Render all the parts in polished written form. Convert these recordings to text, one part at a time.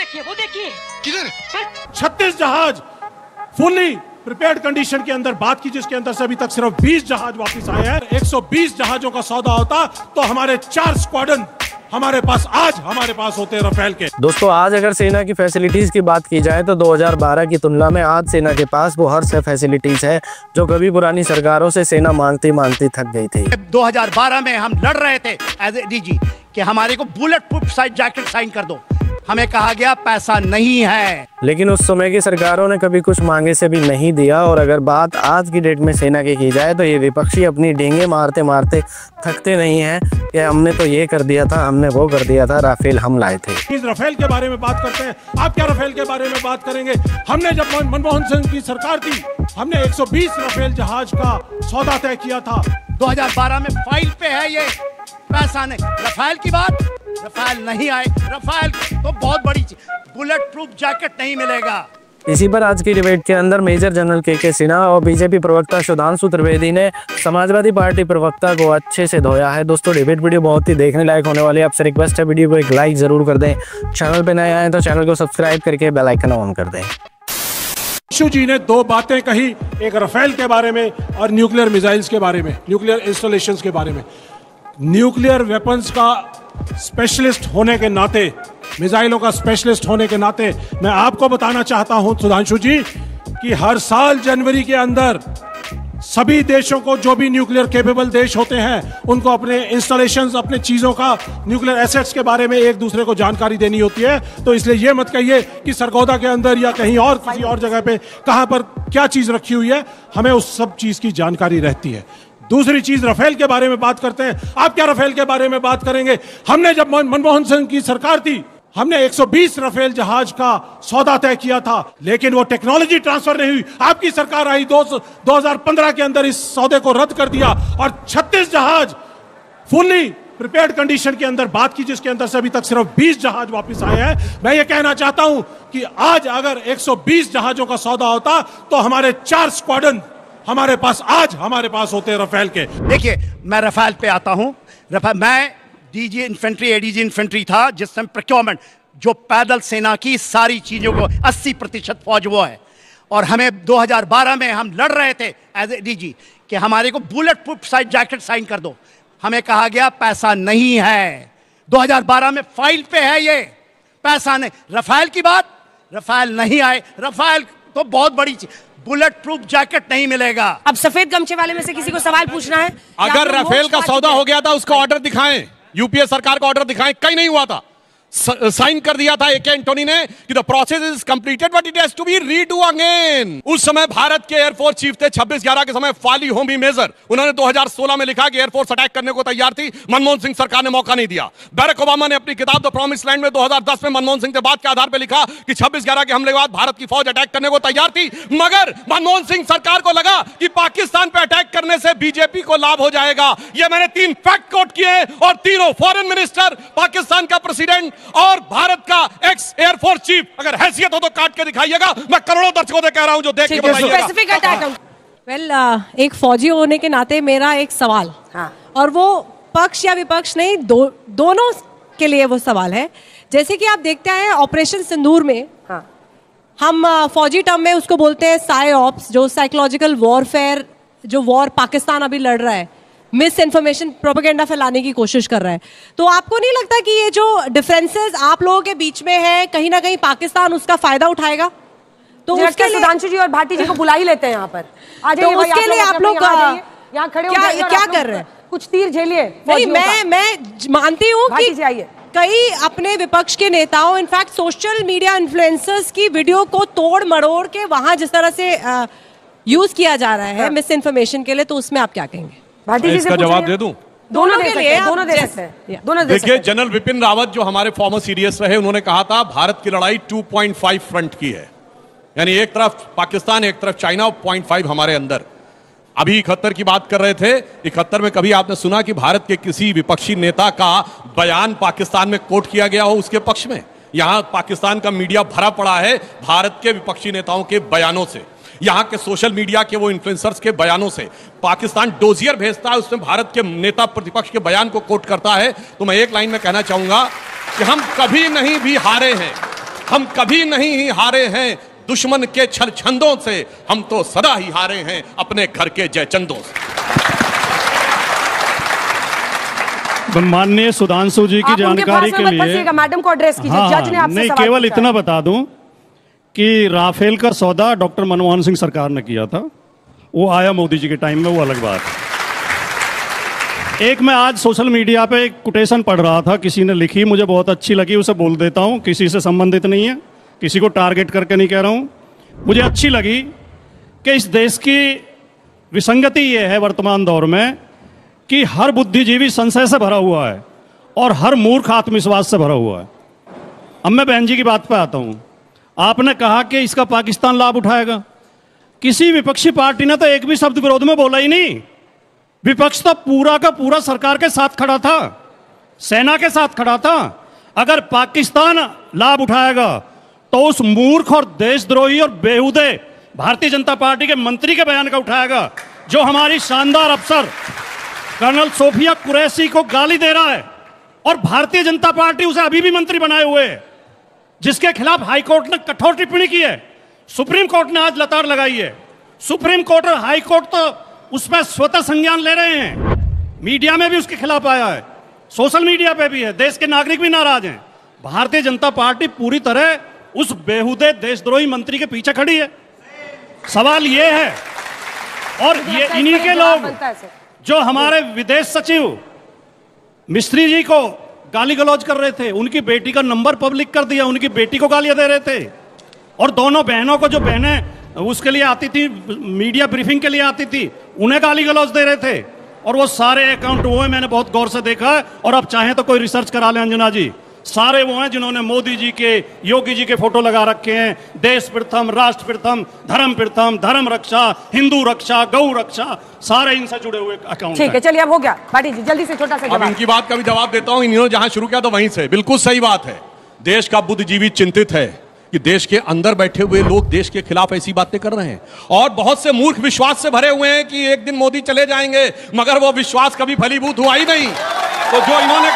वो देखिए किधर? 36 जहाज फुल्ली प्रिपेयर्ड कंडीशन के अंदर बात की, जिसके अंदर से अभी तक सिर्फ 20 जहाज वापस आए हैं। 120 जहाजों का सौदा होता तो हमारे 4 स्क्वाड्रन हमारे पास होते रफेल के। दोस्तों, आज अगर सेना की फैसिलिटीज की बात की जाए तो 2012 की तुलना में आज सेना के पास वो हर से फैसिलिटीज है जो कभी पुरानी सरकारों से सेना मांगती थक गई थी। 2012 में हम लड़ रहे थे एज ए डीजी कि हमारे को बुलेट प्रूफ जैकेट साइन कर दो, हमें कहा गया पैसा नहीं है। लेकिन उस समय की सरकारों ने कभी कुछ मांगे से भी नहीं दिया। और अगर बात आज की डेट में सेना की जाए तो ये विपक्षी अपनी डेंगे मारते मारते थकते नहीं हैं कि हमने तो ये कर दिया था, हमने वो कर दिया था, राफेल हम लाए थे। इस राफेल के बारे में बात करते हैं, आप क्या राफेल के बारे में बात करेंगे? हमने जब मनमोहन सिंह की सरकार थी, हमने 120 राफेल जहाज का सौदा तय किया था। 2012 में फाइल पे है ये, पैसा नहीं। राफेल की बात, राफेल नहीं आए, राफेल तो बहुत बड़ी चीज, बुलेट प्रूफ जैकेट नहीं मिलेगा। इसी पर आज की डिबेट के अंदर मेजर जनरल के सिन्हा और बीजेपी प्रवक्ता सुधांशु त्रिवेदी ने समाजवादी पार्टी प्रवक्ता को अच्छे से धोया है। दोस्तों, डिबेट वीडियो बहुत ही देखने लायक होने वाली है। आपसे रिक्वेस्ट है वीडियो को एक लाइक जरूर कर दें, चैनल पे नए आए तो चैनल को सब्सक्राइब करके बेल आइकन ऑन कर दें। शु जी ने 2 बातें कही, एक राफेल के बारे में और न्यूक्लियर मिसाइल्स के बारे में, न्यूक्लियर इंस्टॉलेशंस के बारे में। न्यूक्लियर वेपन्स का स्पेशलिस्ट होने के नाते, मिसाइलों का स्पेशलिस्ट होने के नाते मैं आपको बताना चाहता हूं सुधांशु जी कि हर साल जनवरी के अंदर सभी देशों को, जो भी न्यूक्लियर कैपेबल देश होते हैं, उनको अपने इंस्टॉलेशंस, अपने चीजों का, न्यूक्लियर एसेट्स के बारे में एक दूसरे को जानकारी देनी होती है। तो इसलिए ये मत कहिए कि सरगोदा के अंदर या कहीं और किसी और जगह पे कहां पर क्या चीज रखी हुई है, हमें उस सब चीज की जानकारी रहती है। दूसरी चीज, राफेल के बारे में बात करते हैं, आप क्या राफेल के बारे में बात करेंगे? हमने जब मनमोहन सिंह की सरकार थी, हमने 120 राफेल जहाज का सौदा तय किया था, लेकिन वो टेक्नोलॉजी ट्रांसफर नहीं हुई। आपकी सरकार आई 2015 के अंदर इस सौदे को रद्द कर दिया और 36 जहाज फुल्ली प्रिपेयर्ड कंडीशन के अंदर बात की, जिसके अंदर से अभी तक सिर्फ 20 जहाज वापस आए हैं। मैं ये कहना चाहता हूं कि आज अगर 120 जहाजों का सौदा होता तो हमारे 4 स्क्वाड्रन हमारे पास होते रफेल के। देखिए, मैं राफेल पे आता हूं। मैं डीजी इन्फेंट्री, एडीजी इन्फेंट्री था जिस समय प्रोक्योरमेंट, जो पैदल सेना की सारी चीजों को 80% फौज वो है। और हमें 2012 में हम लड़ रहे थे एज ए डीजी कि हमारे को बुलेट प्रूफ जैकेट साइन कर दो, हमें कहा गया पैसा नहीं है। 2012 में फाइल पे है ये, पैसा नहीं। राफेल की बात, राफेल नहीं आए, राफेल तो बहुत बड़ी चीज, बुलेट प्रूफ जैकेट नहीं मिलेगा। अब सफेद गमछे वाले में से किसी को सवाल पूछना है? अगर राफेल का सौदा हो गया था, उसका ऑर्डर दिखाएं, यूपीए सरकार का ऑर्डर दिखाएं, कहीं नहीं हुआ था। साइन कर दिया था AK एंटोनी ने कि the process is completed but it has to be redo again. उस समय भारत के एयरफोर्स चीफ थे 26/11 के समय फाली होमी मेजर, उन्होंने 2016 में लिखा कि एयरफोर्स अटैक करने को तैयार थी, मनमोहन सिंह सरकार ने मौका नहीं दिया। बैरक ओबामा ने अपनी किताब द प्रॉमिस लैंड में 2010 में मनमोहन सिंह से बात के आधार पर लिखा कि 26/11 के हमले के बाद भारत की फौज अटैक करने को तैयार थी, मगर मनमोहन सिंह सरकार को लगा कि पाकिस्तान पर अटैक करने से बीजेपी को लाभ हो जाएगा। यह मैंने 3 फैक्ट कोट किए और तीनों फॉरेन मिनिस्टर, पाकिस्तान का प्रेसिडेंट और भारत का एक्स एयरफोर्स चीफ, अगर हैसियत हो तो काट के दिखाइएगा। मैं करोड़ों दर्शकों से कह रहा हूं जो देख के बताइएगा। वेल, एक फौजी होने के नाते मेरा एक सवाल, और वो पक्ष या विपक्ष नहीं, दोनों के लिए वो सवाल है। जैसे कि आप देखते हैं ऑपरेशन सिंदूर में, हम फौजी टर्म में उसको बोलते हैं साइऑप्स, जो साइकोलॉजिकल वॉरफेयर, जो वॉर पाकिस्तान अभी लड़ रहा है, मिस इन्फॉर्मेशन, प्रोपेगेंडा फैलाने की कोशिश कर रहा है। तो आपको नहीं लगता कि ये जो डिफरेंसेस आप लोगों के बीच में है, कहीं ना कहीं पाकिस्तान उसका फायदा उठाएगा? तो उसके लिए सुधांशु जी और भाटी जी को बुला ही लेते हैं यहाँ पर। तो उसके लिए आप लोग यहाँ खड़े क्या कर रहे हैं? कुछ तीर झेलिए। नहीं, मैं मानती हूँ कि कई अपने विपक्ष के नेताओं, इनफैक्ट सोशल मीडिया इन्फ्लुएंसर्स की वीडियो को तोड़ मरोड़ के वहां जिस तरह से यूज किया जा रहा है मिस इन्फॉर्मेशन के लिए, तो उसमें आप क्या कहेंगे? इसका जवाब दे दूं? दोनों के लिए, दोनों दे सकते हैं। देखिए, जनरल विपिन रावत जो हमारे फॉर्मर सीडीएस रहे, उन्होंने कहा था भारत की लड़ाई 2.5 फ्रंट की है, यानी एक तरफ पाकिस्तान, एक तरफ चाइना, 0.5 हमारे अंदर। अभी 71 की बात कर रहे थे, 71 में कभी आपने सुना कि भारत के किसी विपक्षी नेता का बयान पाकिस्तान में कोट किया गया हो उसके पक्ष में? यहां पाकिस्तान का मीडिया भरा पड़ा है भारत के विपक्षी नेताओं के बयानों से, यहां के सोशल मीडिया के वो इन्फ्लुएंसर्स के बयानों से। पाकिस्तान डोजियर भेजता है, उसमें भारत के नेता प्रतिपक्ष के बयान को कोट करता है। तो मैं एक लाइन में कहना चाहूंगा कि हम कभी नहीं भी हारे हैं, हम कभी नहीं हारे हैं दुश्मन के छल छंदों से, हम तो सदा ही हारे हैं अपने घर के जयचंदों से। माननीय सुधांशु जी की जानकारी के लिए मैडम को एड्रेस कीजिए। जज ने आपसे नहीं, सवाल केवल पूछा। इतना बता दूं कि राफेल का सौदा डॉक्टर मनमोहन सिंह सरकार ने किया था, वो आया मोदी जी के टाइम में, वो अलग बात है। एक मैं आज सोशल मीडिया पे एक कोटेशन पढ़ रहा था, किसी ने लिखी, मुझे बहुत अच्छी लगी, उसे बोल देता हूं, किसी से संबंधित नहीं है, किसी को टारगेट करके नहीं कह रहा हूं, मुझे अच्छी लगी कि इस देश की विसंगति ये है वर्तमान दौर में कि हर बुद्धिजीवी संशय से भरा हुआ है और हर मूर्ख आत्मविश्वास से भरा हुआ है। अब मैं बहन जी की बात पे आता हूं। आपने कहा कि इसका पाकिस्तान लाभ उठाएगा, किसी विपक्षी पार्टी ने तो एक भी शब्द विरोध में बोला ही नहीं। विपक्ष तो पूरा का पूरा सरकार के साथ खड़ा था, सेना के साथ खड़ा था। अगर पाकिस्तान लाभ उठाएगा तो उस मूर्ख और देशद्रोही और बेहुदे भारतीय जनता पार्टी के मंत्री के बयान का उठाएगा, जो हमारी शानदार अफसर कर्नल सोफिया कुरैशी को गाली दे रहा है और भारतीय जनता पार्टी उसे अभी भी मंत्री बनाए हुए है, जिसके खिलाफ हाईकोर्ट ने कठोर टिप्पणी की है, सुप्रीम कोर्ट ने आज लताड़ लगाई है। सुप्रीम कोर्ट और हाई कोर्ट तो उसमें स्वतः संज्ञान ले रहे हैं, मीडिया में भी उसके खिलाफ आया है, सोशल मीडिया पे भी है, देश के नागरिक भी नाराज हैं। भारतीय जनता पार्टी पूरी तरह उस बेहुदे देशद्रोही मंत्री के पीछे खड़ी है। सवाल ये है, और ये इन्हीं के लोग जो हमारे विदेश सचिव मिस्त्री जी को गाली गलौज कर रहे थे, उनकी बेटी का नंबर पब्लिक कर दिया, उनकी बेटी को गालियां दे रहे थे, और दोनों बहनों को, जो बहनें उसके लिए आती थी, मीडिया ब्रीफिंग के लिए आती थी, उन्हें गाली गलौज दे रहे थे। और वो सारे अकाउंट वो है, मैंने बहुत गौर से देखा है, और अब चाहे तो कोई रिसर्च करा लें अंजना जी, सारे वो हैं जिन्होंने मोदी जी के, योगी जी के फोटो लगा रखे हैं, देश प्रथम, राष्ट्र प्रथम, धर्म रक्षा, हिंदू रक्षा, गौ रक्षा, सारे इनसे जुड़े हुए अकाउंट। ठीक है, चलिए अब हो गया। पाटिल जी जल्दी से छोटा सा अब इनकी बात का भी जवाब देता हूं। इन्होंने जहां शुरू किया तो वहीं से, बिल्कुल सही बात है। देश का बुद्धिजीवी चिंतित है कि देश के अंदर बैठे हुए लोग देश के खिलाफ ऐसी बातें कर रहे हैं, और बहुत से मूर्ख विश्वास से भरे हुए हैं कि एक दिन मोदी चले जाएंगे, मगर वो विश्वास कभी फलीभूत हुआ ही नहीं। तो जो इन्होंने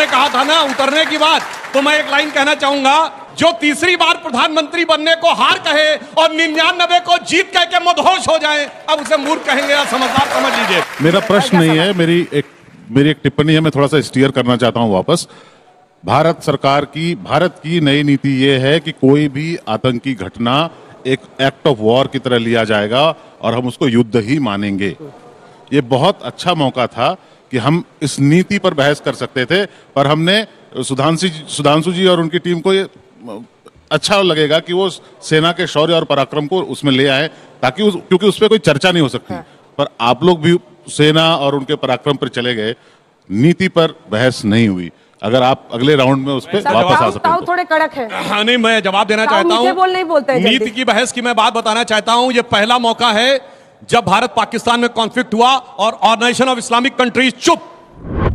कहा था ना उतरने की बात, तो मैं एक लाइन कहना चाहूंगा, जो तीसरी बार प्रधानमंत्री बनने को हार कहे और 99 को जीत कह के मदहोश हो जाए, अब उसे मूर्ख कहेंगे या समझदार समझ लीजिए। मेरा प्रश्न नहीं है, मेरी एक टिप्पणी है, मैं थोड़ा सा स्टीयर करना चाहता हूं वापस। भारत की नई नीति यह है कि कोई भी आतंकी घटना एक एक्ट ऑफ वॉर की तरह लिया जाएगा और हम उसको युद्ध ही मानेंगे। ये बहुत अच्छा मौका था कि हम इस नीति पर बहस कर सकते थे, पर हमने सुधांशु जी और उनकी टीम को ये अच्छा लगेगा कि वो सेना के शौर्य और पराक्रम को उसमें ले आए, ताकि क्योंकि उस पर कोई चर्चा नहीं हो सकती। पर आप लोग भी सेना और उनके पराक्रम पर चले गए, नीति पर बहस नहीं हुई। अगर आप अगले राउंड में उस पर वापस आ सकते हैं। थोड़े कड़क है। हाँ, नहीं, मैं जवाब देना चाहता हूँ। नीति की बहस की मैं बात बताना चाहता हूँ। ये पहला मौका है जब भारत पाकिस्तान में कॉन्फ्लिक्ट हुआ और ऑर्गेनाइजेशन ऑफ इस्लामिक कंट्रीज चुप।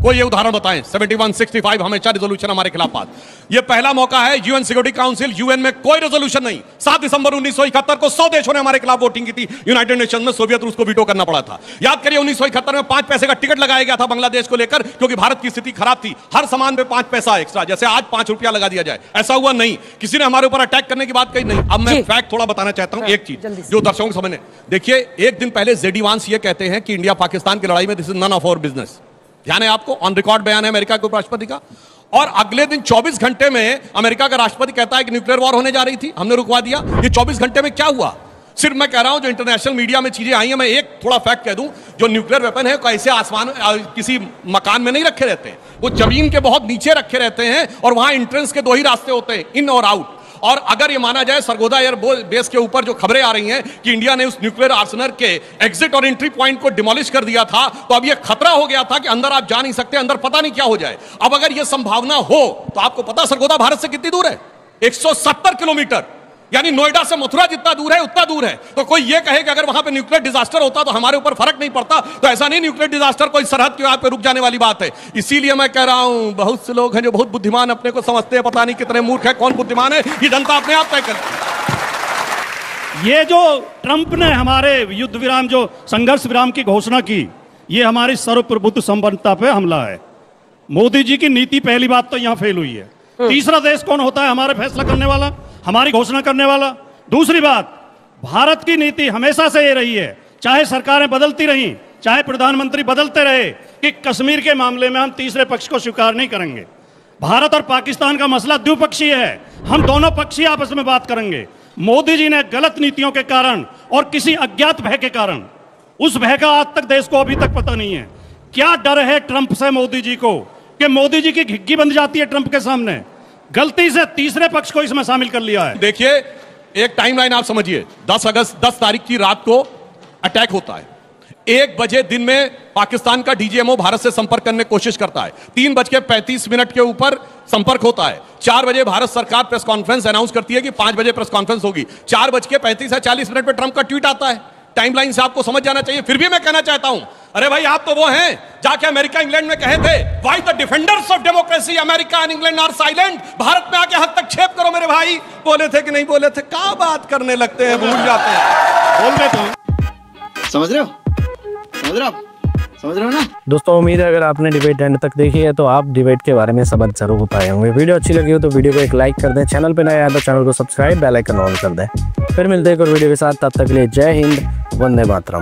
कोई ये उदाहरण बताएं। 7165 हमेशा रिजोल्यूशन हमारे खिलाफ पास। ये पहला मौका है। यूएन सिक्योरिटी काउंसिल, यूएन में कोई रेजोल्यूशन नहीं। 7 दिसंबर 1971 को 100 देशों ने हमारे खिलाफ वोटिंग की थी यूनाइटेड नेशन में। सोवियत रूस को वीटो करना पड़ा था। याद करिए 1971 में 5 पैसे का टिकट लगाया गया था बांग्लादेश को लेकर, क्योंकि भारत की स्थिति खराब थी। हर सामान पे 5 पैसा एक्स्ट्रा, जैसे आज 5 रुपया लगा दिया जाए, ऐसा हुआ नहीं। किसी ने हमारे ऊपर अटैक करने की बात कही नहीं। अब मैं फैक्ट थोड़ा बताना चाहता हूं, एक चीज जो दर्शकों को समझने। देखिए, एक दिन पहले जेडी वांस ये कहते हैं कि इंडिया पाकिस्तान की लड़ाई में this is none of our business. ध्यान है आपको, ऑन रिकॉर्ड बयान है अमेरिका के राष्ट्रपति का। और अगले दिन 24 घंटे में अमेरिका का राष्ट्रपति कहता है कि न्यूक्लियर वॉर होने जा रही थी, हमने रुकवा दिया। ये 24 घंटे में क्या हुआ? सिर्फ मैं कह रहा हूं जो इंटरनेशनल मीडिया में चीजें आई हैं, मैं एक थोड़ा फैक्ट कह दूं। जो न्यूक्लियर वेपन है कैसे आसमान किसी मकान में नहीं रखे रहते हैं, वो जमीन के बहुत नीचे रखे रहते हैं, और वहां एंट्रेंस के 2 ही रास्ते होते हैं, इन और आउट। और अगर ये माना जाए सरगोदा एयर बेस के ऊपर जो खबरें आ रही हैं कि इंडिया ने उस न्यूक्लियर आर्सेनल के एग्जिट और एंट्री पॉइंट को डिमोलिश कर दिया था, तो अब ये खतरा हो गया था कि अंदर आप जा नहीं सकते, अंदर पता नहीं क्या हो जाए। अब अगर ये संभावना हो तो आपको पता सरगोदा भारत से कितनी दूर है? 170 किलोमीटर, यानी नोएडा से मथुरा जितना दूर है उतना दूर है। तो कोई ये कहे कि अगर वहां पे न्यूक्लियर डिजास्टर होता तो हमारे ऊपर फर्क नहीं पड़ता, तो ऐसा नहीं। न्यूक्लियर डिजास्टर कोई सरहद के वहां पे रुक जाने वाली बात है। इसीलिए मैं कह रहा हूं, बहुत से लोग हैं जो बहुत बुद्धिमान अपने को समझते हैं, पता नहीं कितने मूर्ख है। कौन बुद्धिमान है ये जनता अपने आप तय कर। ये जो ट्रंप ने हमारे युद्ध विराम, जो संघर्ष विराम की घोषणा की, ये हमारी सर्वप्रभुत्व संपन्नता पे हमला है। मोदी जी की नीति पहली बात तो यहां फेल हुई है। तीसरा देश कौन होता है हमारे फैसला करने वाला, हमारी घोषणा करने वाला? दूसरी बात, भारत की नीति हमेशा से ये रही है, चाहे सरकारें बदलती रहीं, चाहे प्रधानमंत्री बदलते रहे, कि कश्मीर के मामले में हम तीसरे पक्ष को स्वीकार नहीं करेंगे। भारत और पाकिस्तान का मसला द्विपक्षीय है, हम दोनों पक्षीय आपस में बात करेंगे। मोदी जी ने गलत नीतियों के कारण और किसी अज्ञात भय के कारण, उस भय का आज तक देश को अभी तक पता नहीं है। क्या डर है ट्रंप से मोदी जी को कि मोदी जी की घिग्गी बन जाती है ट्रंप के सामने? गलती से तीसरे पक्ष को इसमें शामिल कर लिया है। देखिए, एक टाइमलाइन आप समझिए, 10 तारीख की रात को अटैक होता है। 1 बजे दिन में पाकिस्तान का डीजीएमओ भारत से संपर्क करने की कोशिश करता है। 3:35 के ऊपर संपर्क होता है। 4 बजे भारत सरकार प्रेस कॉन्फ्रेंस अनाउंस करती है कि 5 बजे प्रेस कॉन्फ्रेंस होगी। 4:35 या 40 पे ट्रंप का ट्वीट आता है। टाइमलाइन से आपको समझ जाना चाहिए। फिर भी मैं कहना चाहता हूं, अरे भाई आप तो वो हैं जाके अमेरिका इंग्लैंड में कहे थे, why the defenders of democracy America and England are silent, Bharat में आके हस्तक्षेप करो मेरे भाई। बोले थे कि नहीं बोले थे? क्या बात करने लगते हैं, भूल जाते हैं। बोल देता हूं, समझ रहे हो? समझ रहे हो ना दोस्तों? उम्मीद है अगर आपने डिबेट एंड तक देखी है तो आप डिबेट के बारे में समझ जरूर पाए होंगे। वीडियो अच्छी लगी हो तो वीडियो को एक लाइक कर दें, चैनल पे नए आए तो चैनल को सब्सक्राइब, बेल आइकन ऑन कर दें। फिर मिलते हैं एक और वीडियो के साथ, तब तक के लिए जय हिंद, वंदे मातरम।